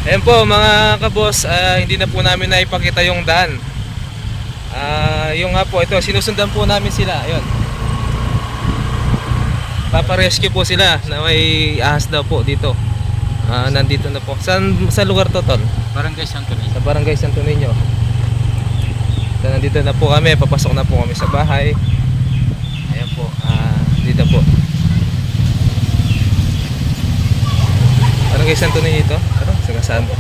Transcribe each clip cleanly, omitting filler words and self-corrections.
Ayan po mga kabos, hindi na po namin naipakita yung daan. Yung nga po, ito, sinusundan po namin sila. Ayun. Paparescue po sila na may ahas daw po dito. Nandito na po. Sa lugar to, Tol? Barangay Santo Niño. Sa Barangay Santo Niño. So, nandito na po kami, papasok na po kami sa bahay. Ayan po, dito po. Barangay Santo Niño ito? Ano? Saan po?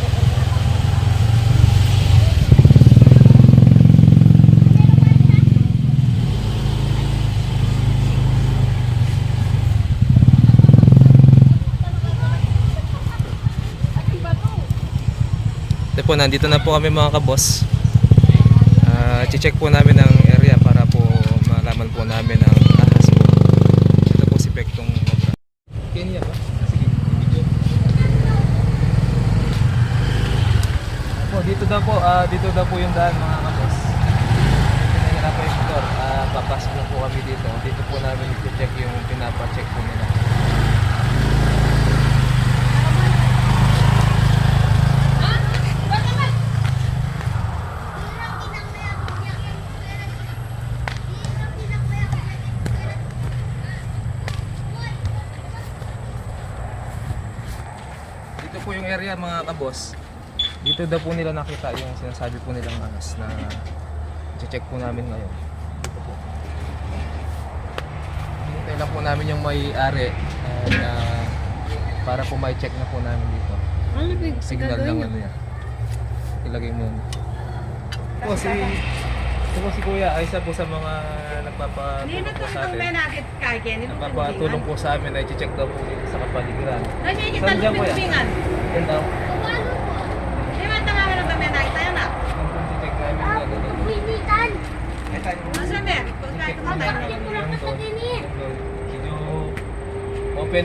Ito po, nandito na po kami mga kabos. I-check po namin ang area para po malaman po namin ang ahas po. Ito po si Pektong Kenya ba? Sige, video. Dito daw po yung daan mga kabos. Tingnan po yung motor. Papasok na po kami dito. Dito po namin i-check yung pinapacheck po nila. Dito po yung area mga kabos. Dito daw po nila nakita yung sinasabi po nilang ahas na i-check po namin ngayon. Dito po. Hintay lang po namin yung may-ari para po may check na po namin dito. Ano big Signal lang ano yan. Ilagay mo. Ito si Kuya ay isa po sa mga nagpapatulong po sa atin. Nagpapatulong po sa amin na i-check daw po dito sa kapaligiran. Saan dyan Kuya? Yan daw.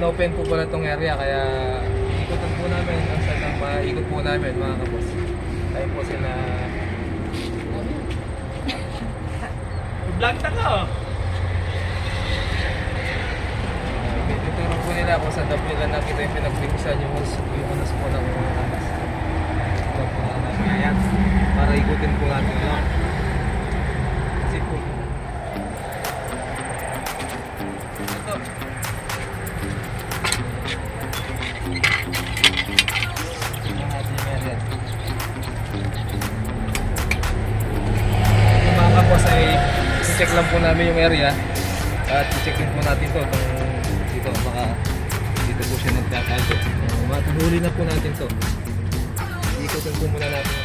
Open po pala itong area kaya ikutan po namin ang saan maikot po namin mga kapos. Tayo po sila Vlog na ka. Tuturo po nila kung saan daw nila nakita yung pinagbingsan yung unas po ng ahas. Ito po namin ayan para ikutin po namin lang. Kasi po ito mga kapos ay i-check lang po namin yung area at i-check din po natin to kung dito baka dito po siya nagtatago. Matuhuli na po natin to. Ikutin po muna natin.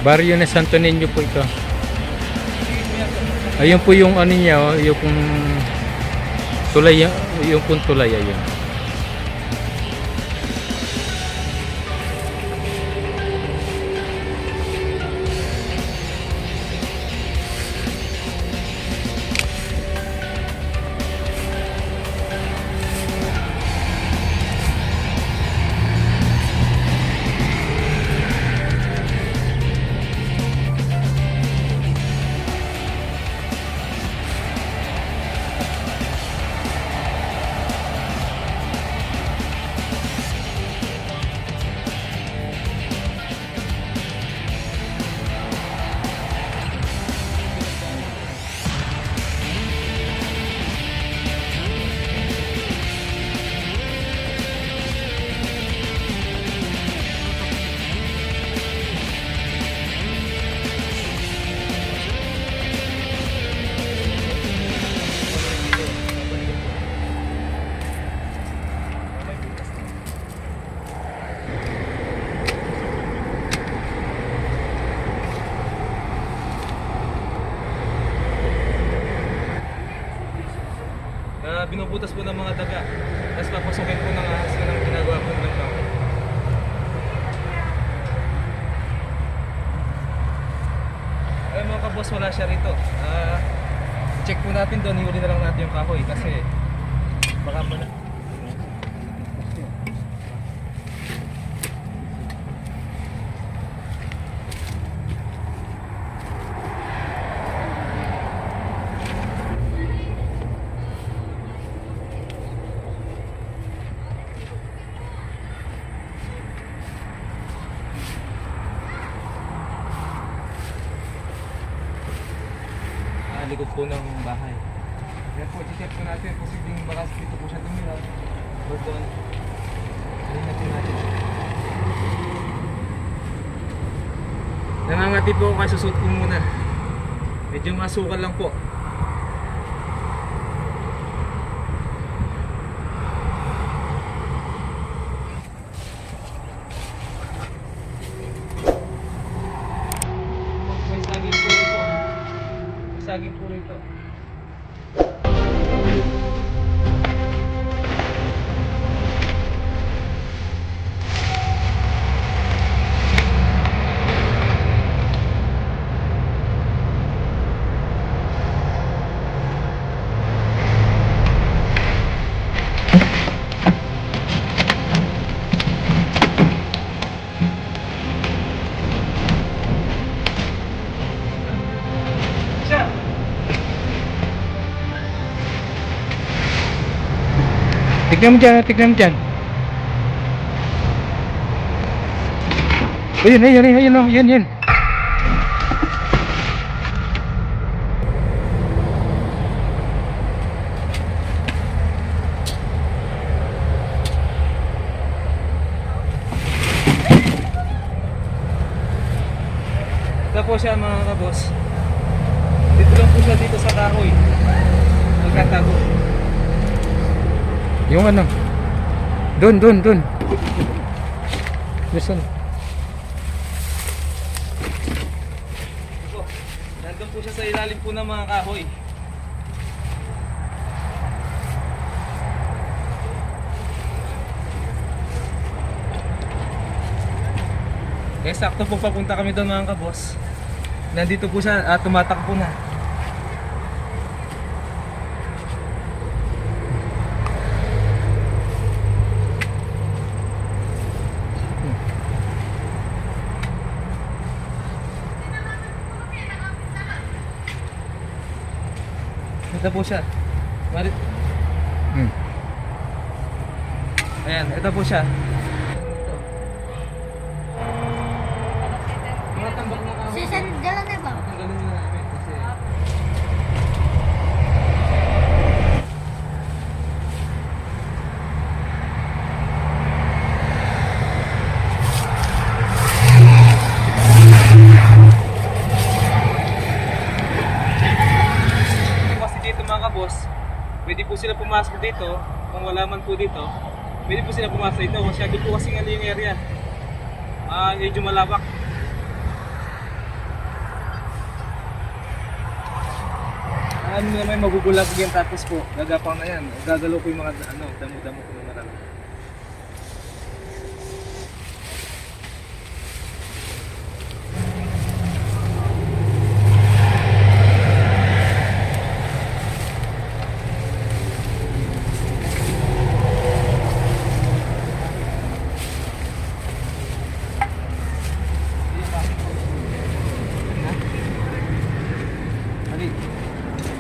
Barrio na Santo Niño po ito. Ayun po yung ano niya, yung tulay, yung pong tulay ayun. binubutas po ng mga daga. Tapos papasukin po ng ahas yun ang ginagawa po ng bangkay. Ay mga kaboss, wala siya rito. Check po natin doon, hihuli na lang natin yung kahoy kasi baka pa na. Likod po ng bahay. Kaya po, check po natin. Posibleng baka dito po siya tumira. O doon. Alin natin natin. Nangangati po ako kaya susot ko muna. Medyo masukal lang po. May saging po ito. Saging po rito. Siya! Tignan mo dyan, tignan mo dyan. Ayun, ayun, ayun, ayun, ayun, ayun. Ito po siya mga kaboss. Dito lang po siya dito sa kahoy. Nagkatago. Yung ano? Doon. Listen. Ito. Nandun po siya sa ilalim po ng mga kahoy. Kaya sakto po papunta kami doon mga kaboss. Nandito po siya, tumatakbo na. Ito po siya. Ayan, ito po siya. Mga tambak na kami. Sisandalan na ba? Tanggalin na namin kasi kasi dito mga kaboss, pwede po sila pumasok dito. Kung wala man po dito, pwede po sila pumasok dito. Masyado po kasi nga yung area. Medyo malawak. Ano naman magugulat yan tapos po gagapang na yan. Gagalaw po yung mga damo-damo po na marami.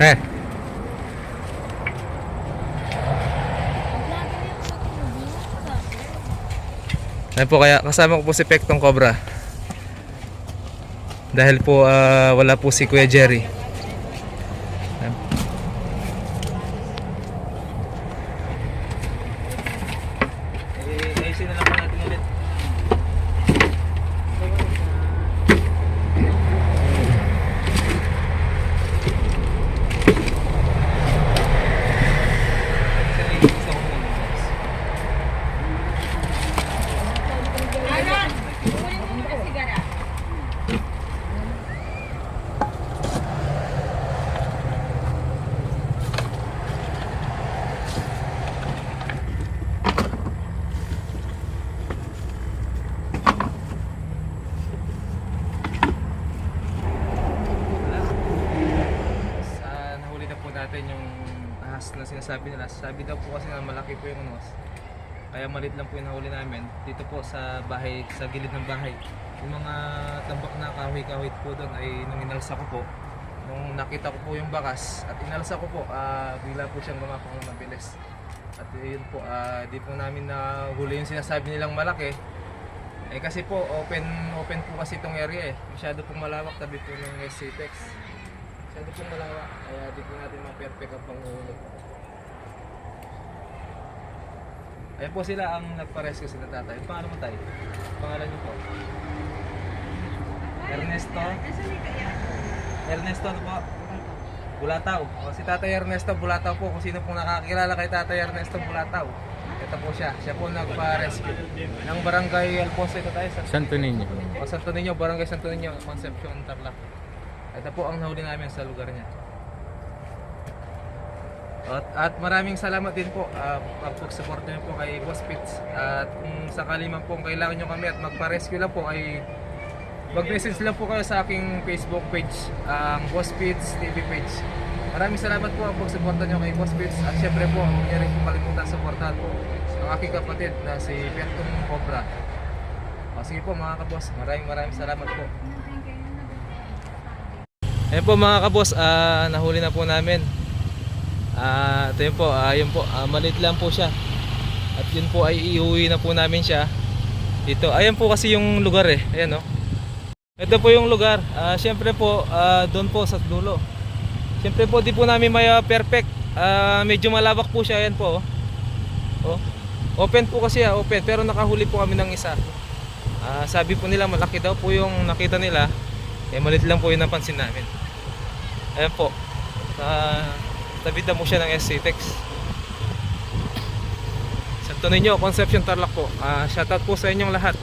Eh. Ayan po, kaya kasama ko po si Pektong Cobra. Dahil po wala po si Kuya Jerry. Ayan. Ayusin na lang po natin ulit. sinasabi nila. Sabi daw po kasi na malaki po yung unos. Kaya maliit lang po yung nahuli namin. Dito po sa bahay, sa gilid ng bahay. Yung mga tambak na kahoy-kahoy po doon ay nung inalsa ko po. Nung nakita ko po yung bakas at inalsa ko po, bigla po siyang gumapang ng mabilis. At yun po, di po namin nahuli yung sinasabi nilang malaki. Eh kasi po, open po kasi itong area eh. Masyado pong malawak, tabi po ng SCTEX. Masyado pong malawak, kaya di po natin ma-perfect ang panguhuli. Ayan po sila ang nagpa-rescue sila tatay. Paano mo tayo? Pangalan niyo po? Ernesto? Ernesto ano po? Bulataw. O, si Tatay Ernesto Bulataw po. Kung sino pong nakakilala kay Tatay Ernesto Bulataw. Ito po siya. Siya po nagpa-rescue ng barangay Alfonso ito tayo. Santo Niño. O Santo Niño, barangay Santo Niño, Concepcion, Tarlac. Ito po ang nahuli namin sa lugar niya. At maraming salamat din po pag-support niyo po kay Boss Pits. At kung sakali man po kailangan niyo kami at magpa-rescue lang po ay mag-message lang po kayo sa aking Facebook page, ang Boss Pits TV page. Maraming salamat po ang pag-suporta niyo kay Boss Pits. At syempre po, huwag niyo rin po kalimutan supportahan po ang aking kapatid na si Bertong Cobra. O sige po mga kaboss, maraming salamat po. Ayan po mga kaboss, nahuli na po namin. Ito yun po, maliit lang po siya. At yun po ay iuwi na po namin siya dito. Ayan po kasi yung lugar eh. Ayan o. Ito po yung lugar. Siyempre po, doon po sa dulo. Siyempre po, di po namin may perfect. Medyo malawak po siya. Ayan po. Oh. Open po kasi open. Pero nakahuli po kami ng isa. Sabi po nila malaki daw po yung nakita nila. Eh maliit lang po yung napansin namin. Ayan po. Tabi na mo siya ng SCTEX. Santo Niño, Concepcion, Tarlac po. Shoutout po sa inyong lahat.